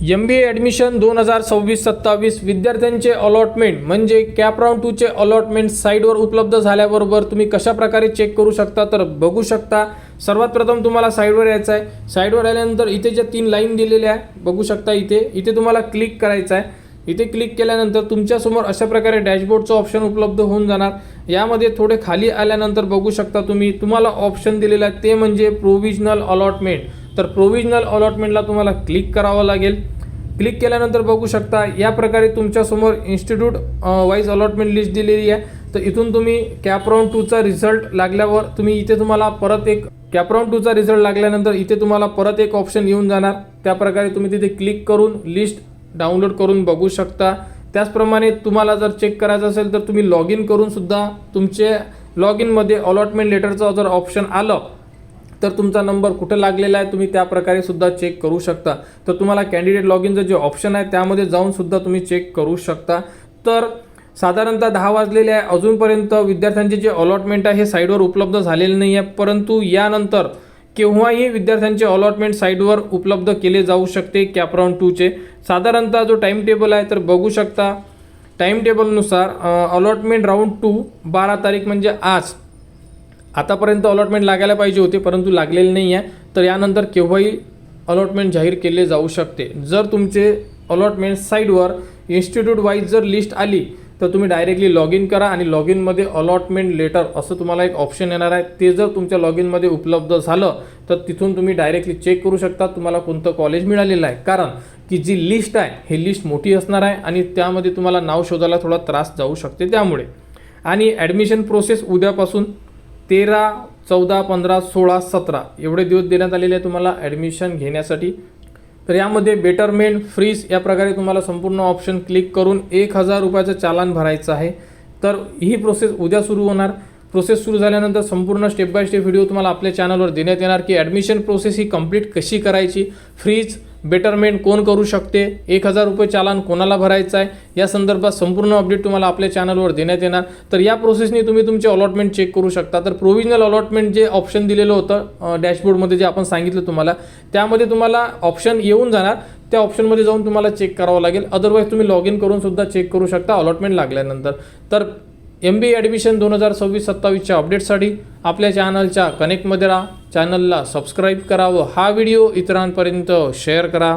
MBA admission 2026-27 विद्यार्थ्यांचे allotment म्हणजे cap round 2चे allotment साईटवर उपलब्ध झाल्याबरोबर तुम्ही कशा प्रकारे चेक करू शकता तर बघू शकता। सर्वात प्रथम तुम्हाला साईटवर यायचं आहे। साईटवर आल्यानंतर इथे ज्या 3 लाईन दिलेल्या आहे बघू शकता, इथे तुम्हाला क्लिक करायचं आहे। इथे क्लिक केल्यानंतर तुमच्यासमोर अशा प्रकारे डॅशबोर्डचं ऑप्शन उपलब्ध होऊन जाणार। यामध्ये थोडे खाली आल्यानंतर बघू शकता तुम्हाला ऑप्शन दिलेला आहे ते म्हणजे प्रोविजनल अलॉटमेंट। तर प्रोविजनल अलॉटमेंटला तुम्हाला क्लिक करावं लागेल। क्लिक केल्यानंतर बघू शकता या प्रकारे तुमच्यासमोर इन्स्टिट्यूट वाईज अलॉटमेंट लिस्ट दिलेली आहे। तर इथून तुम्ही कॅप राऊंड 2चा रिझल्ट लागल्यावर तुम्हाला परत एक कॅप राऊंड 2चा रिझल्ट लागल्यानंतर इथे तुम्हाला परत एक ऑप्शन येऊन जाणार। त्या प्रकारे तुम्ही तिथे क्लिक करून लिस्ट डाउनलोड करून बघू शकता। त्याचप्रमाणे तुम्हाला जर चेक करायचं असेल तर तुम्ही लॉग इन करून सुद्धा तुमचे लॉग इनमध्ये अलॉटमेंट लेटरचं जर ऑप्शन आलं तर तुमचा नंबर कुठे लागलेला आहे तुम्ही त्या प्रकारे सुद्धा चेक करू शकता। तर तुम्हाला कॅन्डिडेट लॉग इनचं जे ऑप्शन आहे त्यामध्ये जाऊन सुद्धा तुम्ही चेक करू शकता। तर साधारणतः 10 वाजलेले आहे, अजूनपर्यंत विद्यार्थ्यांचे जे अलॉटमेंट आहे हे साईटवर उपलब्ध झालेले नाही आहे, परंतु यानंतर केव्हाही विद्यार्थ्यांचे अलॉटमेंट साईटवर उपलब्ध केले जाऊ शकते। कॅप राऊंड 2चे साधारणतः जो टाइम टेबल आहे तर बघू शकता। टाइम टेबलनुसार अलॉटमेंट राऊंड 2 12 तारीख म्हणजे आज आतापर्यंत अलॉटमेंट लागायला पाहिजे होते परंतु लागलेले नाही आहे। तर यानंतर केव्हाही अलॉटमेंट जाहीर केले जाऊ शकते। जर तुमचे अलॉटमेंट साईटवर इन्स्टिट्यूट वाईज जर लिस्ट आली तर तुम्ही डायरेक्टली लॉग इन करा आणि लॉग इनमध्ये अलॉटमेंट लेटर असं तुम्हाला एक ऑप्शन येणार आहे। ते जर तुमच्या लॉग इनमध्ये उपलब्ध झालं तर तिथून तुम्ही डायरेक्टली चेक करू शकता तुम्हाला कोणतं कॉलेज मिळालेलं आहे। कारण की जी लिस्ट आहे ही लिस्ट मोठी असणार आहे आणि त्यामध्ये तुम्हाला नाव शोधायला थोडा त्रास जाऊ शकते त्यामुळे। आणि ॲडमिशन प्रोसेस उद्यापासून 13, 14, 15, 16, 17 एवढे दिवस देण्यात आलेले आहे तुम्हाला ॲडमिशन घेण्यासाठी। तर यामध्ये बेटरमेंट फ्रीज या प्रकारे तुम्हाला संपूर्ण ऑप्शन क्लिक करून 1000 रुपयाचं चालान भरायचं आहे। तर ही प्रोसेस उद्या सुरू होणार। प्रोसेस सुरू झाल्यानंतर संपूर्ण स्टेप बाय स्टेप व्हिडिओ तुम्हाला आपल्या चॅनलवर देण्यात येणार की ॲडमिशन प्रोसेस ही कंप्लीट कशी करायची, फ्रीज बेटरमेंट कोण करू शकते, 1000 रुपये चालान कोणाला भरायचं आहे या संदर्भात संपूर्ण अपडेट तुम्हाला आपल्या चॅनलवर देण्यात येणार। तर या प्रोसेसने तुम्ही तुमचे अलॉटमेंट चेक करू शकता। तर प्रोविजनल अलॉटमेंट जे ऑप्शन दिलेलं होतं डॅशबोर्डमध्ये जे आपण सांगितलं तुम्हाला त्यामध्ये तुम्हाला ऑप्शन येऊन जाणार, त्या ऑप्शनमध्ये जाऊन तुम्हाला चेक करावं लागेल। अदरवाईज तुम्ही लॉग इन करून सुद्धा चेक करू शकता अलॉटमेंट लागल्यानंतर। तर MBA ॲडमिशन 2026-27च्या अपडेटसाठी आपल्या चॅनलच्या कनेक्टमध्ये राहा, चॅनलला सबस्क्राईब करा व हा व्हिडिओ इतरांपर्यंत शेअर करा।